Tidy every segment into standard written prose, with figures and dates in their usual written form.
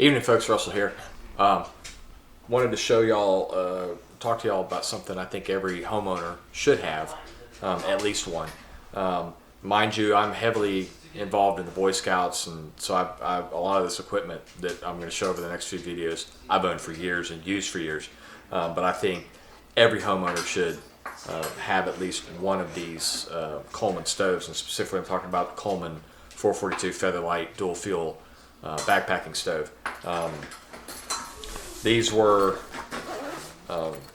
Evening, folks. Russell here. Wanted to show y'all, talk to y'all about something I think every homeowner should have, at least one. Mind you, I'm heavily involved in the Boy Scouts, and so a lot of this equipment that I'm going to show over the next few videos, I've owned for years and used for years. But I think every homeowner should have at least one of these Coleman stoves, and specifically I'm talking about the Coleman 442 Featherlight dual fuel backpacking stove. These were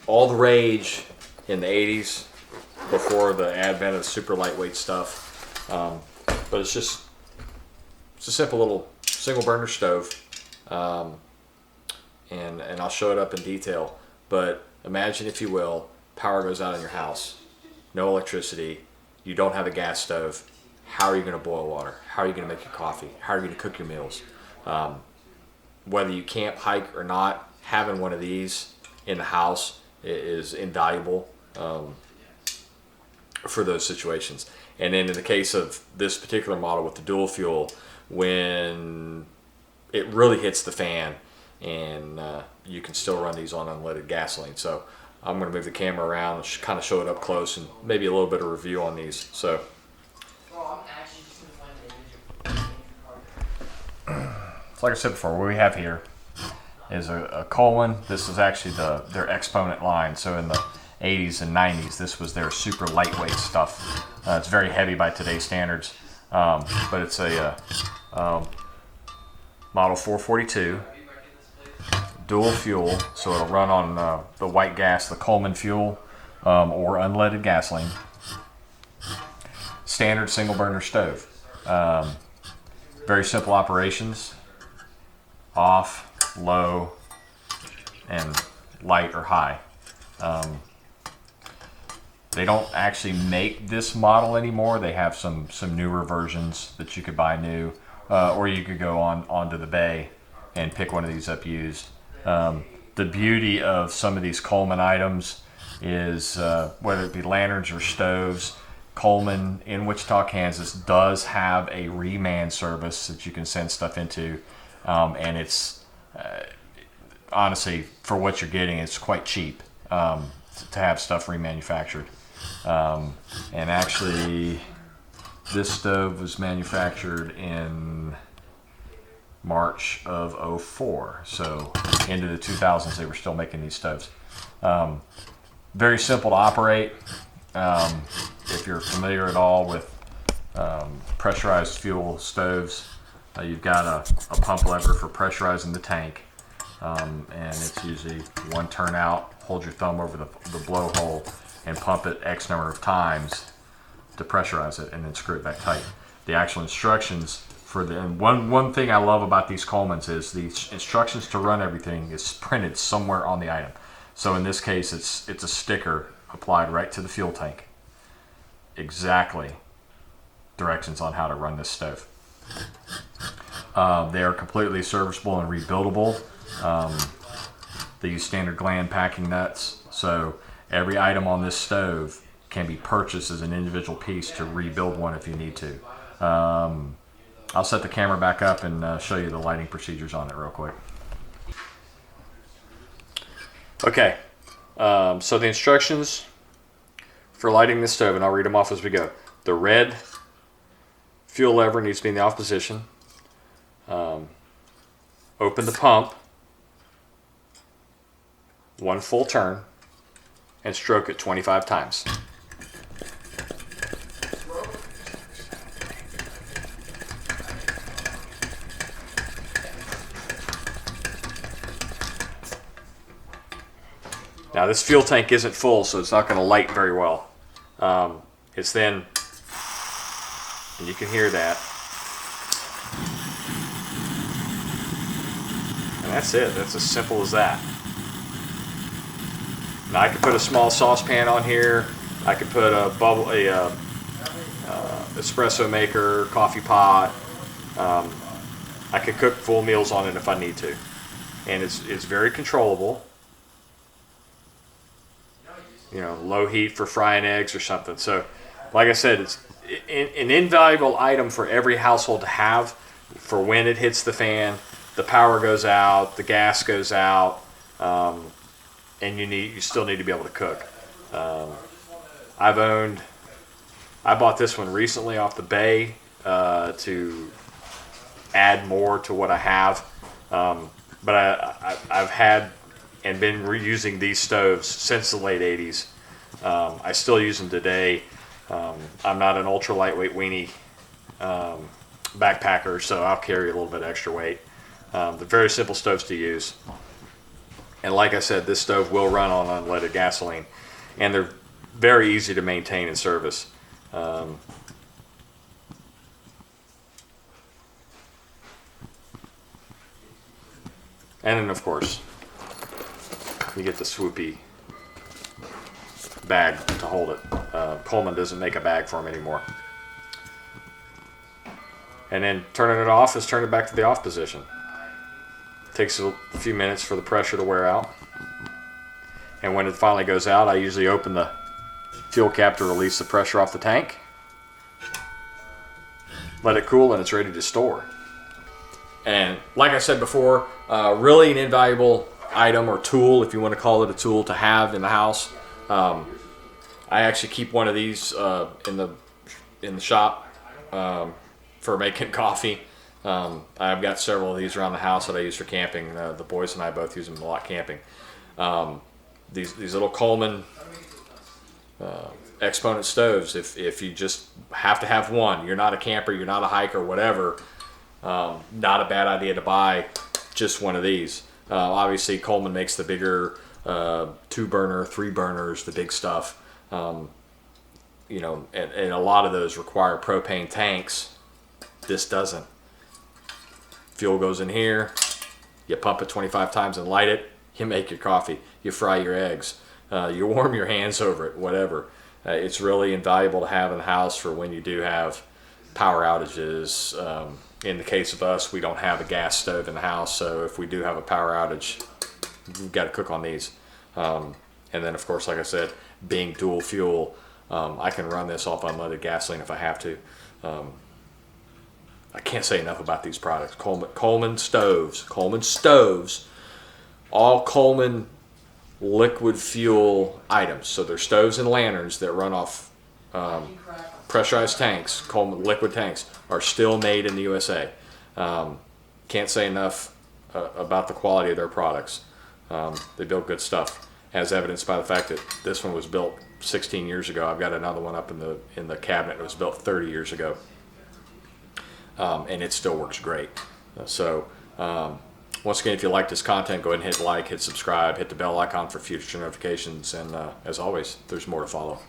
all the rage in the 80s before the advent of the super lightweight stuff. But it's a simple little single burner stove, and I'll show it up in detail. But imagine, if you will, power goes out in your house, no electricity, you don't have a gas stove. How are you going to boil water? How are you going to make your coffee? How are you going to cook your meals? Whether you camp, hike, or not, having one of these in the house is invaluable for those situations. And then in the case of this particular model with the dual fuel, when it really hits the fan, and you can still run these on unleaded gasoline. So I'm going to move the camera around and kind of show it up close, and maybe a little bit of review on these. So like I said before, what we have here is a Coleman. This is actually their Exponent line. So in the 80s and 90s, this was their super lightweight stuff. It's very heavy by today's standards, but it's a model 442 dual fuel, so it'll run on the white gas, the Coleman fuel, or unleaded gasoline. Standard single burner stove. Very simple operations: off, low, and light or high. They don't actually make this model anymore. They have some newer versions that you could buy new, or you could go onto the bay and pick one of these up used. The beauty of some of these Coleman items is, whether it be lanterns or stoves, Coleman in Wichita, Kansas does have a reman service that you can send stuff into, and it's honestly, for what you're getting, it's quite cheap to have stuff remanufactured. And actually, this stove was manufactured in March of '04, so into the 2000s they were still making these stoves. Very simple to operate. If you're familiar at all with pressurized fuel stoves, you've got a pump lever for pressurizing the tank, and it's usually one turnout. Hold your thumb over the blowhole and pump it X number of times to pressurize it, and then screw it back tight. The actual instructions for and one thing I love about these Colemans is the instructions to run everything is printed somewhere on the item. So in this case, it's a sticker applied right to the fuel tank. Exactly directions on how to run this stove. They are completely serviceable and rebuildable. They use standard gland packing nuts, so every item on this stove can be purchased as an individual piece to rebuild one if you need to. I'll set the camera back up and show you the lighting procedures on it real quick. Okay, so the instructions for lighting this stove, and I'll read them off as we go. The red fuel lever needs to be in the off position. Open the pump one full turn and stroke it 25 times. Now this fuel tank isn't full, so it's not going to light very well. It's then, and you can hear that. And that's it. That's as simple as that. Now I could put a small saucepan on here. I could put a espresso maker, coffee pot. I could cook full meals on it if I need to, and it's very controllable. You know, low heat for frying eggs or something. So, like I said, it's an invaluable item for every household to have for when it hits the fan, the power goes out, the gas goes out, and you still need to be able to cook. I bought this one recently off the bay to add more to what I have, but I've had and been reusing these stoves since the late 80s. I still use them today. I'm not an ultra lightweight weenie backpacker, so I'll carry a little bit extra weight. They're very simple stoves to use. And like I said, this stove will run on unleaded gasoline. And they're very easy to maintain and service. And then, of course, you get the swoopy bag to hold it. Coleman doesn't make a bag for them anymore. And then turning it off is turn it back to the off position. Takes a few minutes for the pressure to wear out. And when it finally goes out, I usually open the fuel cap to release the pressure off the tank. Let it cool and it's ready to store. And like I said before, really an invaluable item or tool, if you want to call it a tool, to have in the house. I actually keep one of these in the shop for making coffee. I've got several of these around the house that I use for camping. The boys and I both use them a lot camping. These little Coleman exponent stoves, if you just have to have one, you're not a camper, you're not a hiker, whatever, not a bad idea to buy just one of these. Obviously Coleman makes the bigger 2-burner, 3-burners, the big stuff. You know, and a lot of those require propane tanks. This doesn't. Fuel goes in here, you pump it 25 times and light it, you make your coffee, you fry your eggs, you warm your hands over it, whatever. It's really invaluable to have in the house for when you do have power outages. In the case of us, we don't have a gas stove in the house, so if we do have a power outage, we've got to cook on these. And then, of course, like I said, being dual fuel, I can run this off unleaded gasoline if I have to. I can't say enough about these products. Coleman stoves, all Coleman liquid fuel items. So they're stoves and lanterns that run off pressurized tanks. Coleman liquid tanks are still made in the USA. Can't say enough about the quality of their products. They build good stuff, as evidenced by the fact that this one was built 16 years ago. I've got another one up in the cabinet that was built 30 years ago. And it still works great. Once again, if you like this content, go ahead and hit like, hit subscribe, hit the bell icon for future notifications, and as always, there's more to follow.